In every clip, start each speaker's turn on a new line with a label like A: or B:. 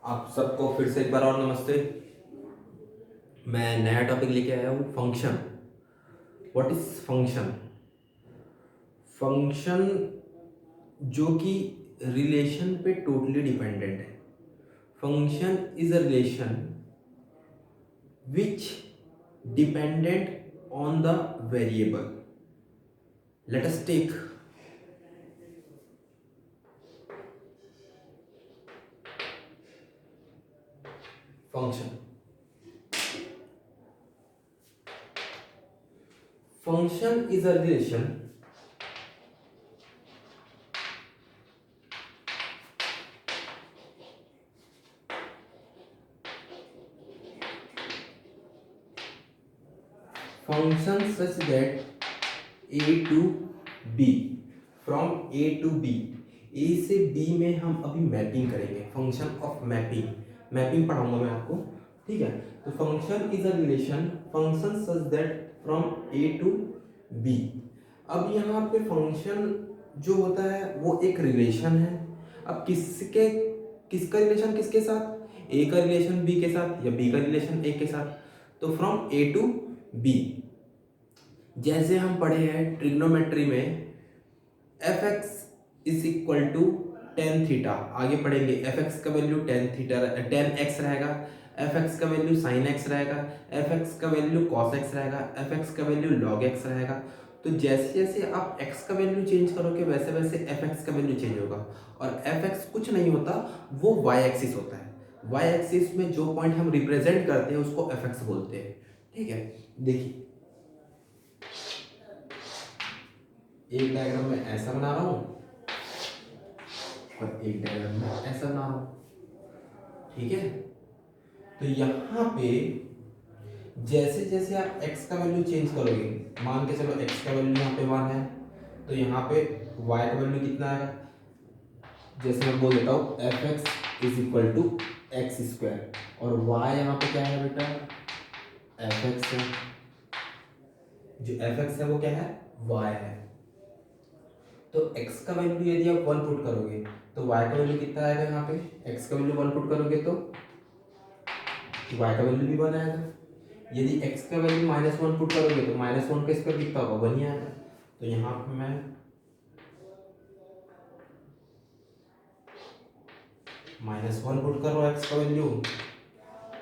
A: आप सबको फिर से एक बार और नमस्ते। मैं नया टॉपिक लेके आया हूँ, function. What is function? Function जो कि रिलेशन पे टोटली डिपेंडेंट है। Function is a relation which dependent on the variable. Let us take function. Function is a relation function such that a to b, from a to b, a से b में हम अभी mapping करेंगे, function of mapping. Mapping पढ़ाऊंगा मैं आपको, ठीक है। तो function is a relation function such that from a to b। अब यहाँ पे फंक्शन जो होता है वो एक रिलेशन है। अब किसका रिलेशन किसके साथ? a का रिलेशन b के साथ या b का रिलेशन a के साथ। तो फ्रॉम a टू b, जैसे हम पढ़े हैं ट्रिग्नोमेट्री में F X is equal to tan theta. आगे पढ़ेंगे एफ एक्स का वैल्यू टेन एक्स रहेगा, एफ एक्स का वैल्यू साइन एक्स रहेगा, एफ एक्स का वैल्यू कॉस एक्स रहेगा, एफ एक्स का वैल्यू लॉग एक्स रहेगा। तो जैसे जैसे आप एक्स का वैल्यू चेंज करोगे वैसे वैसे एफ एक्स का वैल्यू चेंज होगा। और एफ एक्स कुछ नहीं होता, वो वाई एक्सिस होता है। वाई एक्सिस में जो पॉइंट हम रिप्रेजेंट करते हैं उसको एफ एक्स बोलते हैं, ठीक है। देखिए एक डायग्राम में ऐसा बना रहा हूँ और एक डायग्राम में ऐसा बना रहा हूँ, ठीक है। तो यहाँ पे जैसे जैसे आप x का वैल्यू चेंज करोगे, मान के चलो x का वैल्यू यहाँ पे 1 है, तो यहाँ पे y का वैल्यू कितना है? जैसे मैं बोल देता हूँ F X is equal to X square, और y यहाँ पे क्या है बेटा? एफ एक्स है। जो एफ एक्स है वो क्या है? y है। तो x का वैल्यू यदि आप 1 पुट करोगे तो y का वैल्यू कितना आएगा? यहाँ पे x का वैल्यू 1 पुट करोगे तो y का वैल्यू भी 1 आएगा। यदि x का वैल्यू -1 पुट करोगे तो -1 का स्क्वायर कितना होगा? 1 ही आएगा। तो यहाँ पे मैं -1 पुट कर रहा हूँ x का वैल्यू,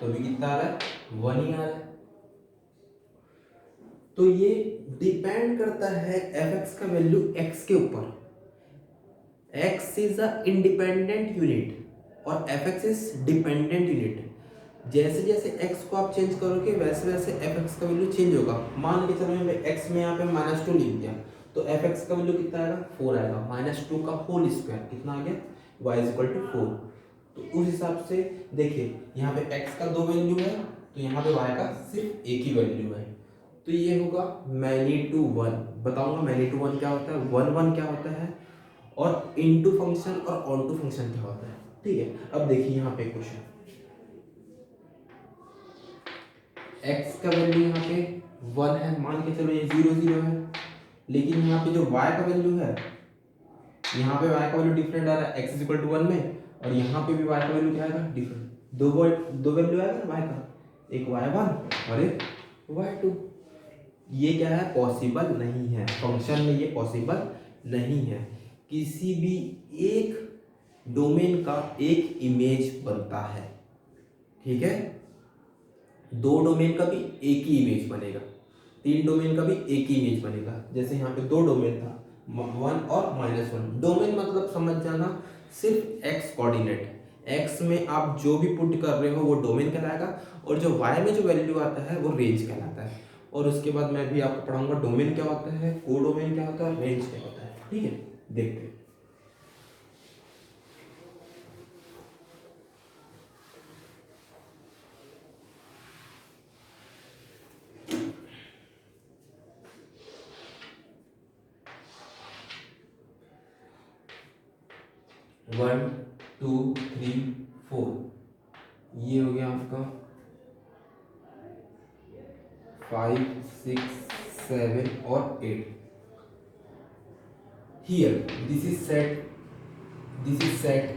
A: तो भी कितना आ रहा है? 1 ही आ रहा है। तो ये डिपेंड करता है एफ एक्स का वैल्यू x के ऊपर। x is a independent unit और F X is dependent unit. जैसे जैसे x को आप चेंज करोगे वैसे वैसे एफ एक्स का वैल्यू चेंज होगा। मान के चलो मैं x में यहाँ पे -2 लिख दिया, तो एफ एक्स का वैल्यू कितना आएगा? 4 आएगा। -2 का होल स्क्वायर कितना आ गया? y is equal to 4। तो उस हिसाब से देखिए यहाँ पे x का 2 वैल्यू है, तो यहाँ पे y का सिर्फ एक ही वैल्यू है। तो ये होगा मैनी टू वन। बताऊंगा मैनी टू वन क्या होता है, वन वन क्या होता है, और इनटू फंक्शन और ऑन टू फंक्शन क्या होता है, ठीक है। अब देखिए यहाँ पे क्वेश्चन, x का वैल्यू यहाँ पे 1 है, मान के चलो ये 0 0 है। लेकिन यहाँ पे जो y का वैल्यू है, यहाँ पे y का वैल्यू डिफरेंट आ रहा है x इज इक्वल टू 1 में, और यहाँ पे भी y का वैल्यू क्या आएगा? डिफरेंट। दो वैल्यू आएगा y का, एक y1 और एक y2। ये क्या है? पॉसिबल नहीं है, फंक्शन में ये पॉसिबल नहीं है। किसी भी एक डोमेन का एक इमेज बनता है, ठीक है। दो डोमेन का भी एक ही इमेज बनेगा, तीन डोमेन का भी एक ही इमेज बनेगा। जैसे यहाँ पे दो डोमेन था, 1 और -1। डोमेन मतलब समझ जाना सिर्फ x कोऑर्डिनेट। x में आप जो भी पुट कर रहे हो वो डोमेन कहलाएगा, और जो y में जो वैल्यू आता है वो रेंज कहलाता है। और उसके बाद मैं भी आपको पढ़ाऊंगा डोमेन क्या होता है, कोडोमेन क्या होता है, रेंज क्या होता है, ठीक है। देखते हैं। 1 2 3 4, ये हो गया आपका 5 6 7 और 8। Here this is set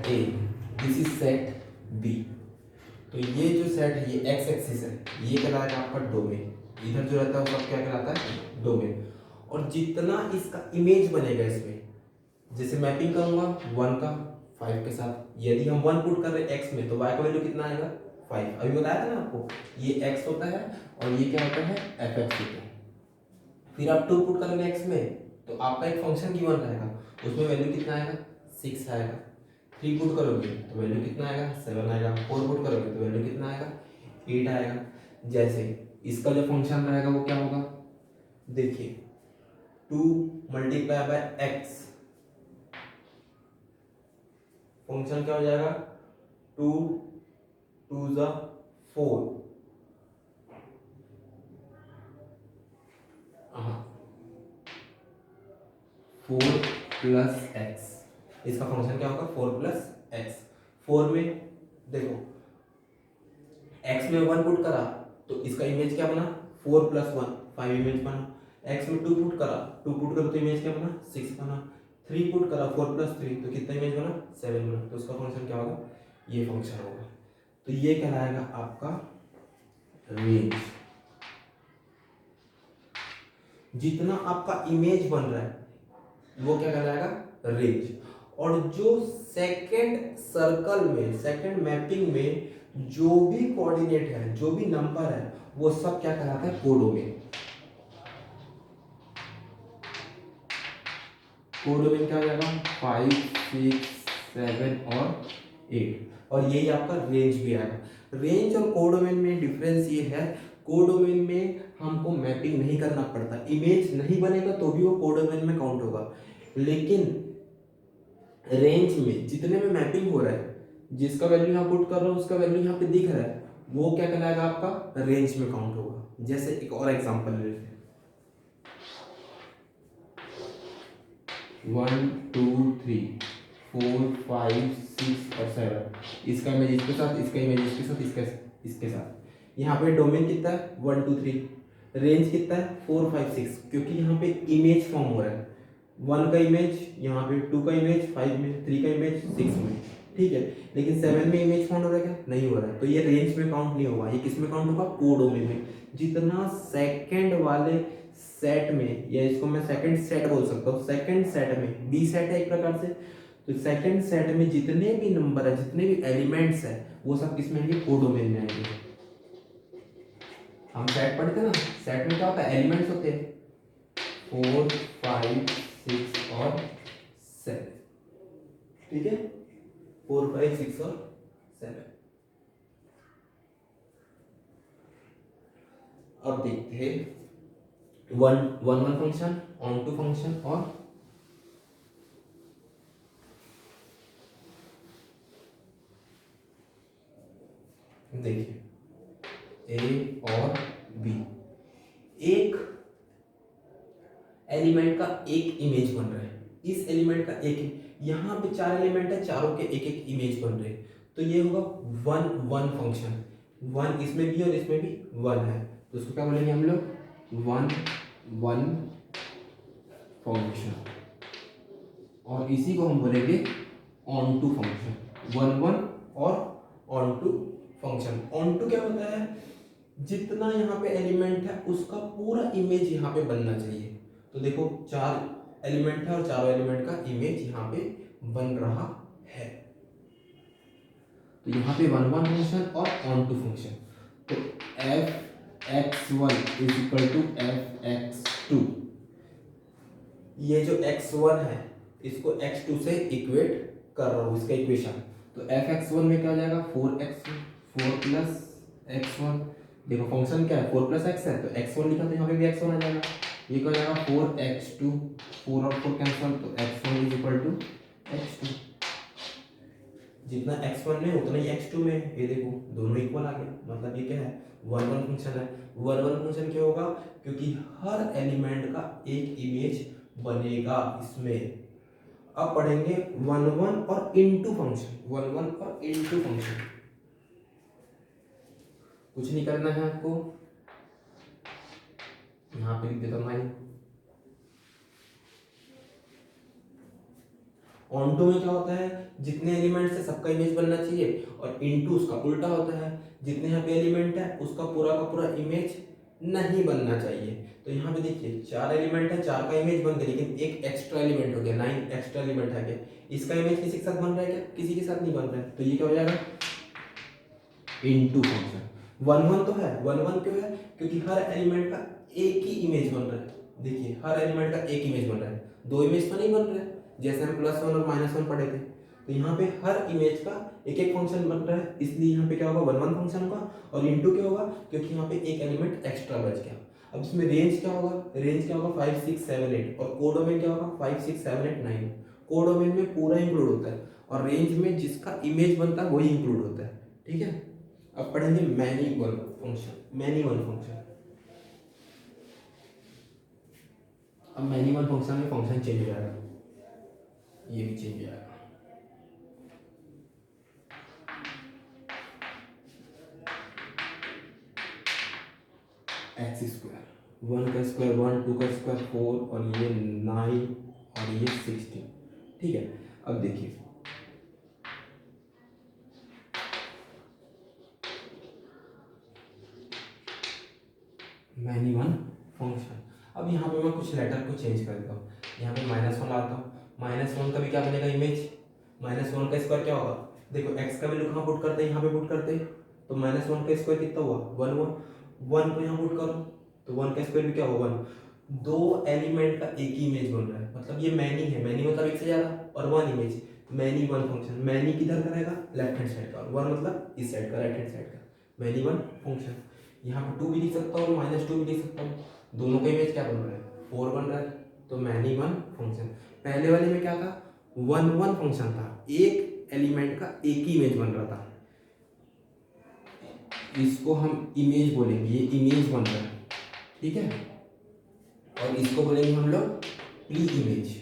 A: A, this is set B. तो ये जो सेट है ये एक्स एक्सिस है, ये कहलाएगा आपका डोमेन। इधर जो रहता है वो सब क्या कहलाता है, डोमेन। और जितना इसका इमेज बनेगा इसमें, जैसे मैपिंग करूंगा 1 का 5 के साथ, यदि हम 1 पुट कर रहे हैं एक्स में तो वाई का वैल्यू कितना आएगा 5। अभी बताया था ना आपको, ये एक्स होता है और ये क्या होता है एफ एक्स होता है। फिर आप 2 पुट करोगे एक्स में तो आपका एक फंक्शन गिवन रहेगा, उसमें वैल्यू कितना आएगा 6 आएगा। 3 पुट करोगे तो वैल्यू कितना आएगा 7 आएगा। 4 पुट करोगे तो वैल्यू कितना आएगा 8 आएगा। जैसे इसका जो फंक्शन रहेगा वो क्या होगा, देखिए 2 मल्टीप्लाई बाय एक्स, फंक्शन क्या हो जाएगा 2 2 ज़ा 4, हाँ 4 प्लस एक्स, इसका फंक्शन क्या होगा 4 प्लस एक्स। 4 में देखो x में 1 पुट करा तो इसका इमेज क्या बना 4 प्लस 1 5 इमेज बना। x में 2 पुट करा, 2 पुट करो तो इमेज क्या बना 6 बना। 3 पुट करा 4 प्लस 3 तो कितना इमेज बना 7 बना। तो उसका फंक्शन क्या होगा, ये फंक्शन होगा। तो ये कहलाएगा आपका रेंज। जितना आपका इमेज बन रहा है वो क्या कहलाएगा रेंज। और जो सेकंड सर्कल में, सेकंड मैपिंग में जो भी कोऑर्डिनेट है, जो भी नंबर है, वो सब क्या कहलाता है कोडोमेन। कोडोमेन क्या हो जाएगा 5 6 7 और 8। और यही आपका रेंज भी आएगा। रेंज और कोडोमेन में डिफरेंस ये है, कोडोमेन में हमको मैपिंग नहीं करना पड़ता, इमेज नहीं बनेगा तो भी वो कोडोमेन में काउंट होगा। लेकिन रेंज में जितने में मैपिंग हो रहा है, जिसका वैल्यू यहाँ पुट कर रहा हूँ उसका वैल्यू यहाँ पे दिख रहा है, वो क्या कहलाएगा आपका रेंज में काउंट होगा। जैसे एक और एग्जांपल ले लेते हैं 1 2 3 4 5 6 और 7, इसका इमेज इसके साथ, इसका इमेज इसके साथ, इसके साथ। यहाँ पे डोमेन कितना है 1 2 3, रेंज कितना है 4 5 6, क्योंकि यहाँ पे इमेज फॉर्म हो रहा है। 1 का इमेज यहाँ पे, 2 का इमेज 5 में, 3 का इमेज 6 में, ठीक है। लेकिन 7 में इमेज काउंट हो रहा है क्या, नहीं हो रहा है। तो ये रेंज में काउंट नहीं होगा, ये किस में काउंट होगा कोडोमेन में। जितना सेकंड वाले सेट में, या इसको मैं सेकंड सेट बोल सकता हूँ, सेकंड सेट में बी सेट है एक प्रकार से, तो सेकंड सेट में जितने भी नंबर है, जितने भी एलिमेंट्स है, वो सब किसमें आएंगे कोडोमेन में आएंगे। हम सेट पढ़ते ना, सेट में क्या होता है एलिमेंट्स होते हैं 4 5 6 और 7, ठीक है 4 5 6 और 7। अब देखते हैं one one function, onto function और देखिए ए और बी, एक एलिमेंट का एक इमेज बन रहा है, इस एलिमेंट का एक, यहाँ पे 4 एलिमेंट है, चारों के एक एक इमेज बन रहे हैं। तो ये होगा वन वन फंक्शन, 1 इसमें भी और इसमें भी 1 है, तो उसको क्या बोलेंगे हम लोग वन वन फंक्शन। और इसी को हम बोलेंगे ऑन टू फंक्शन, 1 1 और onto function. Onto क्या होता है, जितना यहाँ पे एलिमेंट है उसका पूरा इमेज यहाँ पे बनना चाहिए। तो देखो 4 एलिमेंट है और चारों एलिमेंट का इमेज यहाँ पे बन रहा है, तो यहाँ पे 1 1 फंक्शन और ऑन टू फंक्शन। तो F X one is equal to F X two, ये जो x1 है इसको x2 से इक्वेट कर रहा हूँ, इसका इक्वेशन। तो एफ एक्स वन में क्या हो जाएगा 4 प्लस x1, देखो फंक्शन क्या है 4 प्लस एक्स है, तो x1 लिखा तो यहाँ पे भी x1 आ जाएगा। ये क्या हो जाएगा 4x2, 4 और 4 कैंसिल, तो x1 is equal to x2। जितना x1 में उतना ही x2 में, ये देखो दोनों इक्वल आ गया, मतलब ये क्या है 1 1 फंक्शन है। 1 1 फंक्शन क्यों होगा, क्योंकि हर एलिमेंट का एक इमेज बनेगा इसमें। अब पढ़ेंगे 1 1 और इनटू फंक्शन, 1 1 और इनटू फंक्शन। कुछ नहीं करना है आपको, यहाँ पे लिख देता हूँ ऑन टू में क्या होता है, जितने एलिमेंट्स है सबका इमेज बनना चाहिए, और इनटू उसका उल्टा होता है, जितने यहाँ पे एलिमेंट है उसका पूरा का पूरा इमेज नहीं बनना चाहिए। तो यहाँ पे देखिए 4 एलिमेंट है, 4 का इमेज बन गया, लेकिन एक एक्स्ट्रा एलिमेंट हो गया, 9 एक्स्ट्रा एलिमेंट है गया, इसका इमेज किसी के साथ बन रहा है क्या, किसी के साथ नहीं बन रहा है, तो ये क्या हो जाएगा, इनटू फंक्शन। 1 1 तो है, 1 1 क्यों है, क्योंकि हर एलिमेंट का एक ही इमेज बन रहा है। देखिए हर एलिमेंट का एक इमेज बन रहा है, दो इमेज तो नहीं बन रहा है, जैसे हम +1 और -1 पढ़े थे। तो यहाँ पे हर इमेज का एक एक फंक्शन बन रहा है, इसलिए यहाँ पे क्या होगा, 1 1 फंक्शन होगा, और इनटू क्या होगा, क्योंकि यहाँ पे एक एलिमेंट एक्स्ट्रा बच गया। अब इसमें रेंज क्या होगा, रेंज क्या होगा 5 6 7 8, और कोडोमेन क्या होगा 5 6 7 8 9। कोडोमेन में पूरा इंक्लूड होता है, और रेंज में जिसका इमेज बनता है वही इंक्लूड होता है, ठीक है। अब पढ़ेंगे many one function, many one function. अब मैनी वन फंक्शन में फंक्शन चेंज हो जाएगा, ये भी चेंज हो जाएगा। एक्स स्क्वायर, 1 का स्क्वायर 1, 2 का स्क्वायर 4, और ये 9, और ये 16, ठीक है। अब देखिए मैनी वन फंक्शन। अब यहाँ पे मैं कुछ लेटर को चेंज कर देता हूँ, यहाँ पे -1 लाता हूँ, -1 का भी क्या बनेगा इमेज, -1 का स्क्वायर क्या होगा, देखो x का वैल्यू कहाँ पुट करते हैं, यहाँ पे पुट करते हैं, तो -1 का स्क्वायर कितना हुआ, 1 हुआ, 1 को यहाँ पुट करो, तो 1 का स्क्वायर भी क्या होगा 1। दो एलिमेंट का एक ही इमेज बन रहा है, मतलब ये मैनी है, मैनी मतलब एक से ज़्यादा, और 1 image, many one function. Many किधर का रहेगा, लेफ्ट हैंड साइड का, और 1 मतलब इस साइड का, राइट हैंड साइड का, मैनी वन फंक्शन। यहाँ पे 2 भी लिख सकता हूँ, -2 भी लिख सकता हूँ, दोनों का इमेज क्या बन रहा है, 4 बन रहा है, तो मैनी वन फंक्शन। पहले वाले में क्या था, 1 1 फंक्शन था, एक एलिमेंट का एक ही इमेज बन रहा था, इसको हम इमेज बोलेंगे, ये इमेज बन रहा है, ठीक है, और इसको बोलेंगे हम लोग प्री इमेज।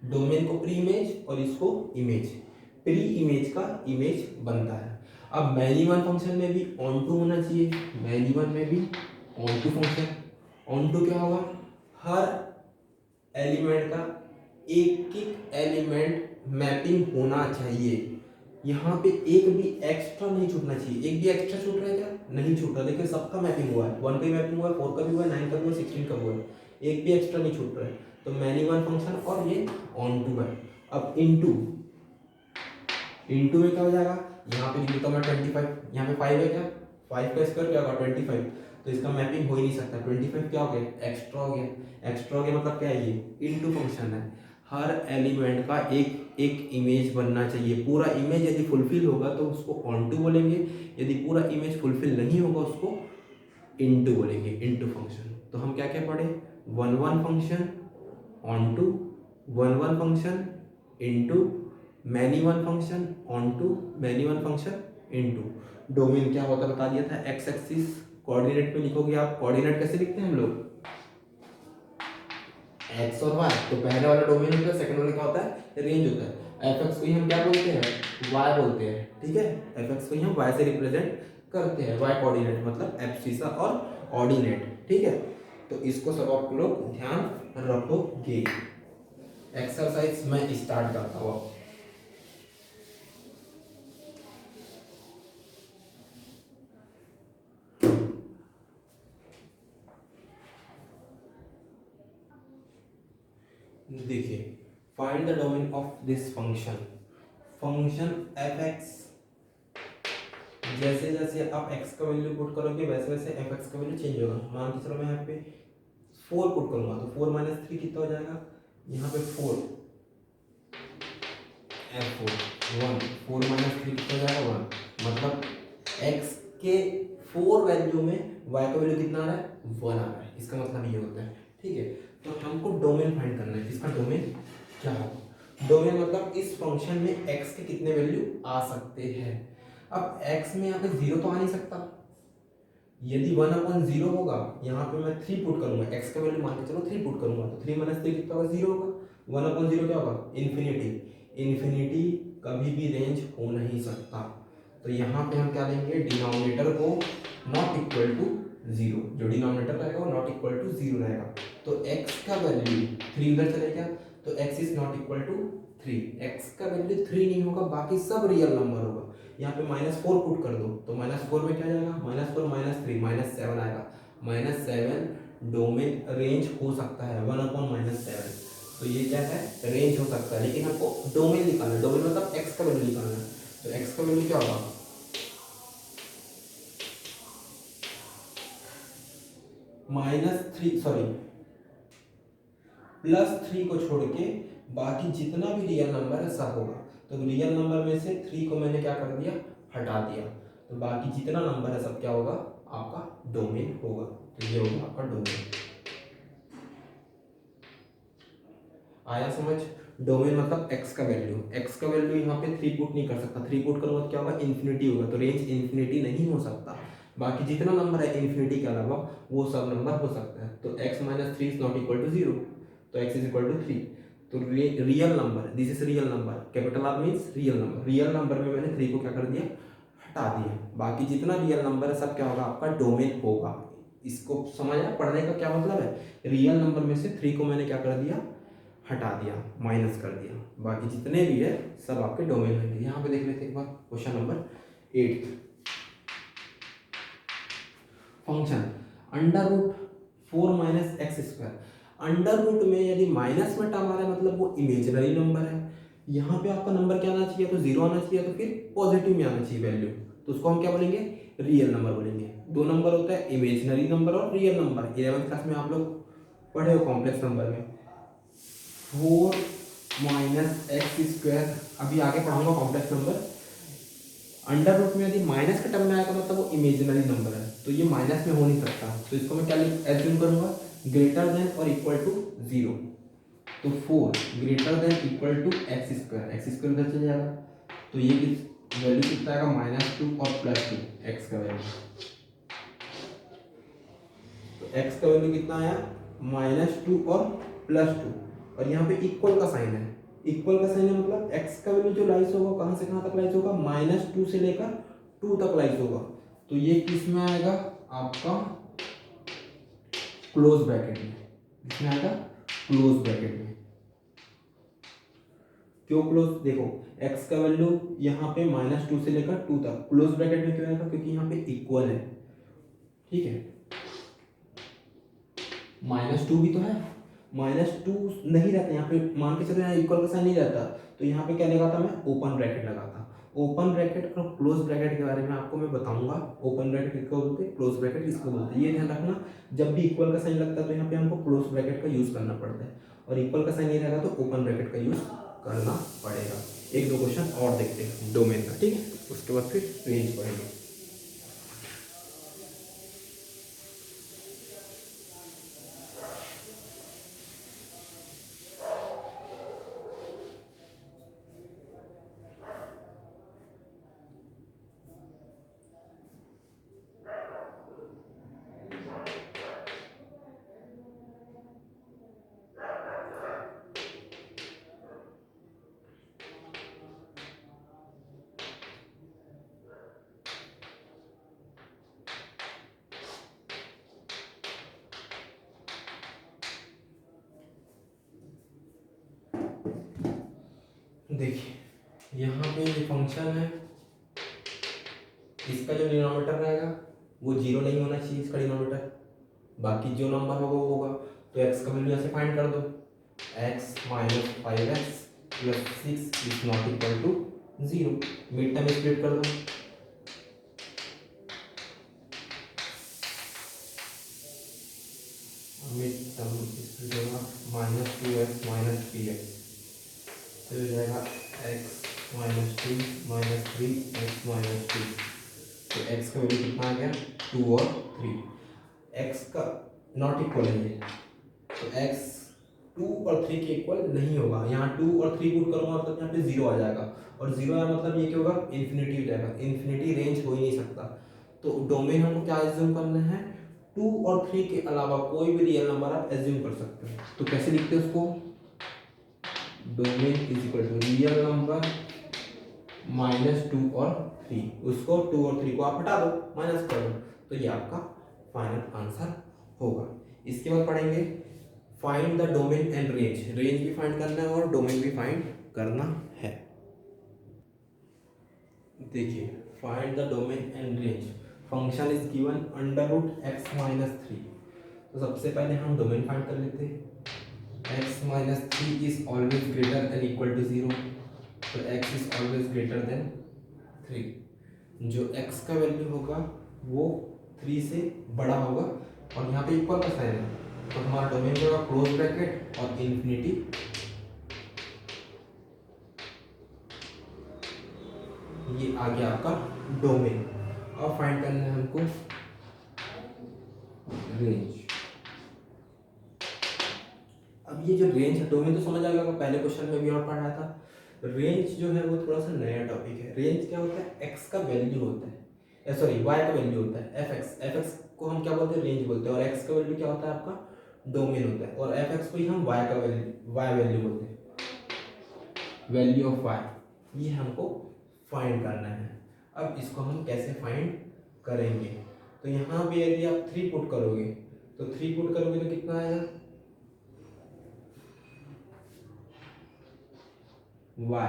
A: डोमेन को प्री इमेज और इसको इमेज, प्री इमेज का इमेज बनता है। अब मैनी वन फंक्शन में भी ऑन टू होना चाहिए, मैनी वन में भी onto function. Onto क्या होगा, हर एलिमेंट का एक एक एलिमेंट मैपिंग होना चाहिए, यहाँ पे एक भी एक्स्ट्रा नहीं छूटना चाहिए। एक भी एक्स्ट्रा छूट रहा है क्या, नहीं छूट रहा, देखिए सबका मैपिंग हुआ है, 1 का मैपिंग हुआ है, 4 का भी हुआ है, 9 का भी हुआ है, 16 का भी हुआ है, एक भी एक्स्ट्रा नहीं छूट रहा है, तो मैनी वन फंक्शन, और ये ऑन टू है। अब इनटू, इनटू में क्या हो जाएगा, यहाँ पे लिख देता हूँ मैं 25, यहाँ पे 5 है क्या, 5 का स्क्वायर क्या होगा 25, तो इसका मैपिंग हो ही नहीं सकता, 25 क्या हो गया, एक्स्ट्रा हो गया। एक्स्ट्रा हो गया मतलब क्या है, ये इनटू फंक्शन है, हर एलिमेंट का एक एक इमेज बनना चाहिए, पूरा इमेज यदि फुलफिल होगा तो उसको ऑन टू बोलेंगे, यदि पूरा इमेज फुलफिल नहीं होगा उसको इनटू बोलेंगे, इनटू फंक्शन। तो हम क्या क्या पढ़े, 1 1 function, onto, 1 1 function, into, many one function, onto, many one function, into. Domain क्या होता है बता दिया था, एक्स एक्सिस कोऑर्डिनेट में लिखोगे आप, कोऑर्डिनेट कैसे लिखते हैं हम लोग, एक्स और वाई, तो पहले वाला डोमेन होता है, सेकंड वाला क्या होता है, रेंज होता है। एफ एक्स को ही हम क्या बोलते हैं, वाई बोलते हैं, ठीक है, एफ एक्स को ही हम वाई से रिप्रेजेंट करते हैं, वाई कोऑर्डिनेट मतलब एब्सिसा और ऑर्डिनेट, ठीक है। तो इसको सब आप लोग ध्यान रखोगे। एक्सरसाइज मैं स्टार्ट करता हूँ। देखिए, find the domain of this function, function F x, जैसे जैसे आप x का वैल्यू पुट करोगे वैसे वैसे एफ एक्स का वैल्यू चेंज होगा। मान के चलो मैं यहाँ पे 4 पुट करूंगा, तो 4 - 3 कितना हो जाएगा, यहाँ पे 4 f4 1, 4 - 3 कितना हो जाएगा 1, मतलब x के 4 वैल्यू में y का वैल्यू कितना आ रहा है, 1 आ रहा है, इसका मतलब ये होता है, ठीक है। तो हमको डोमेन फाइंड करना है, इसका डोमेन क्या होगा, डोमेन मतलब इस फंक्शन में x के कितने वैल्यू आ सकते हैं। अब x में यहाँ पे 0 तो आ नहीं सकता, यदि 1/0 होगा, यहाँ पे मैं 3 पुट करूंगा, x का वैल्यू मान के चलो 3 पुट करूंगा, तो 3 - 3 कितना होगा, 0 होगा। 1/0 क्या होगा, इन्फिनिटी, इन्फिनिटी कभी भी रेंज हो नहीं सकता, तो यहाँ पे हम क्या लेंगे, डिनोमिनेटर को नॉट इक्वल टू 0, जो डिनोमिनेटर रहेगा वो नॉट इक्वल टू 0 रहेगा, तो x का वैल्यू 3 इधर चले गया, तो x is not equal to 3, x का वैल्यू 3 नहीं होगा, बाकी सब रियल नंबर होगा। यहाँ पे -4 पुट कर दो तो -4 में क्या जाएगा, -4 -3 -7 आएगा। -7 डोमेन रेंज हो सकता है 1/-7, तो ये क्या है, रेंज हो सकता है, लेकिन हमको डोमेन निकालना है। डोमेन मतलब x का वैल्यू निकालना है। तो x का वैल्यू क्या होगा, +3 को छोड़ के बाकी जितना भी रियल नंबर है सब होगा। तो रियल नंबर में से 3 को मैंने क्या कर दिया, हटा दिया, तो बाकी जितना नंबर है सब क्या होगा, आपका डोमेन होगा। तो ये होगा आपका डोमेन। आया समझ? डोमेन मतलब x का वैल्यू, x का वैल्यू यहाँ पे 3 पुट नहीं कर सकता, 3 पुट करूँगा तो क्या होगा, इन्फिनिटी होगा, तो रेंज इन्फिनिटी नहीं हो सकता। बाकी जितना नंबर है इन्फिनिटी के अलावा वो सब नंबर हो सकता है। तो x - 3 is not equal to 0, तो x इज इक्वल टू 3। तो real number, this is real number, capital R means real number. Real number में मैंने 3 को क्या कर दिया, हटा दिया। बाकी जितना रियल नंबर है सब क्या होगा, आपका डोमेन होगा। इसको समझ आया, पढ़ने का क्या मतलब है, रियल नंबर में से 3 को मैंने क्या कर दिया, हटा दिया, माइनस कर दिया, बाकी जितने भी है सब आपके डोमेन होंगे। यहाँ पे देख लेते एक बार question number 8, function √4 - x²। Under root में यदि माइनस में टर्म आ रहा है मतलब वो इमेजिनरी नंबर है। यहाँ पे आपका नंबर क्या आना चाहिए, तो 0 आना चाहिए, तो फिर पॉजिटिव में आना चाहिए वैल्यू, तो उसको हम क्या बोलेंगे, रियल नंबर बोलेंगे। दो नंबर होता है, इमेजिनरी नंबर और रियल नंबर। 11th क्लास में आप लोग पढ़े हो कॉम्प्लेक्स नंबर में। 4 - x², अभी आगे पढ़ाऊंगा कॉम्प्लेक्स नंबर। अंडर रूट में यदि माइनस के टर्म में आएगा मतलब वो इमेजिनरी नंबर है, तो ये माइनस में हो नहीं सकता, तो इसको मैं क्या एज्यूम करूंगा, ग्रेटर देन और इक्वल टू 0। तो 4 greater than equal to x² उधर चले जाएगा, तो ये वैल्यू कितना आएगा, -2 और +2, x का वैल्यू। तो x का वैल्यू कितना आया, -2 और +2, और यहाँ पे इक्वल का साइन है। इक्वल का साइन है मतलब x का वैल्यू जो लाइज होगा कहाँ से कहाँ तक लाइज होगा, -2 से लेकर 2 तक लाइज होगा। तो ये किस में आएगा, आपका क्लोज ब्रैकेट में। किसमें आएगा, क्लोज ब्रैकेट में। क्यों क्लोज, देखो x का वैल्यू यहाँ पे -2 से लेकर 2 तक क्लोज ब्रैकेट में क्यों आएगा, क्योंकि यहाँ पे इक्वल है, ठीक है। -2 भी तो है, -2 नहीं रहता यहाँ पे, मान के चलो यहाँ इक्वल का साइन नहीं रहता, तो यहाँ पे क्या लगाता मैं, ओपन ब्रैकेट लगाता। ओपन ब्रैकेट और क्लोज ब्रैकेट के बारे में आपको मैं बताऊंगा। ओपन ब्रैकेट किसको बोलते हैं, क्लोज ब्रैकेट किसको बोलते हैं, ये ध्यान रखना। जब भी इक्वल का साइन लगता है तो यहाँ पे हमको क्लोज ब्रैकेट का यूज करना पड़ता है, और इक्वल का साइन नहीं रहेगा तो ओपन ब्रैकेट का यूज करना पड़ेगा। एक दो क्वेश्चन और देखते हैं डोमेन का, ठीक है, उसके बाद फिर रेंज पढ़ेंगे। देखिए यहाँ पे ये फंक्शन है, इसका जो डिनोमिनेटर रहेगा वो 0 नहीं होना चाहिए, इसका डिनोमिनेटर, बाकी जो नंबर होगा वो होगा। तो x का वैल्यू ऐसे फाइंड कर दो, x - 5x + 6 is not equal to 0। Mid term split कर दो, मिड टर्म स्प्लिट होगा -2x - 3x, तो हो जाएगा x - 2 - 3x - 2। तो x का वैल्यू कितना आ गया, 2 और 3। x का नॉट इक्वल है ये, तो x 2 और 3 के इक्वल नहीं होगा। यहाँ 2 और 3 पुट करूँगा मतलब यहाँ पे 0 आ जाएगा, और 0 आया मतलब ये क्या होगा, इन्फिनिटी हो जाएगा। इन्फिनिटी रेंज हो ही नहीं सकता, तो डोमेन हमको क्या एज्यूम करना है, 2 और 3 के अलावा कोई भी रियल नंबर आप एज्यूम कर सकते हो। तो कैसे लिखते हैं उसको, domain is equal to real number -2 और 3, उसको 2 और 3 को आप हटा दो, माइनस कर दो, तो ये आपका फाइनल आंसर होगा। इसके बाद पढ़ेंगे find the domain and range, range भी फाइंड करना है और डोमेन भी फाइंड करना है। देखिए find the domain and range, function is given under root X minus three. तो सबसे पहले हम डोमेन फाइंड कर लेते हैं। X minus three is always greater than equal to zero, तो X is always greater than three. जो X का वैल्यू होगा वो थ्री से बड़ा होगा और यहाँ पे इक्वल का साइन है, तो हमारा डोमेन जो होगा क्लोज ब्रैकेट और इन्फिनिटी, ये आ गया आपका डोमेन। अब फाइंड करना है हमको रेंज। अब ये जो रेंज है, डोमेन तो समझ आ गया, पहले क्वेश्चन में भी और पढ़ा था। रेंज जो है वो थोड़ा सा नया टॉपिक है। रेंज क्या होता है, एक्स का वैल्यू होता है, सॉरी वाई का वैल्यू होता है एफ एक्स। एफ एक्स को हम क्या बोलते हैं, रेंज बोलते हैं, और एक्स का वैल्यू क्या होता है आपका, डोमेन होता है, और एफ एक्स को ही हम वाई का वैल्यू, वाई वैल्यू बोलते हैं, वैल्यू ऑफ वाई। ये हमको फाइंड करना है। अब इसको हम कैसे फाइंड करेंगे, तो यहाँ पे यदि आप थ्री पुट करोगे तो थ्री पुट करोगे तो कितना आएगा, y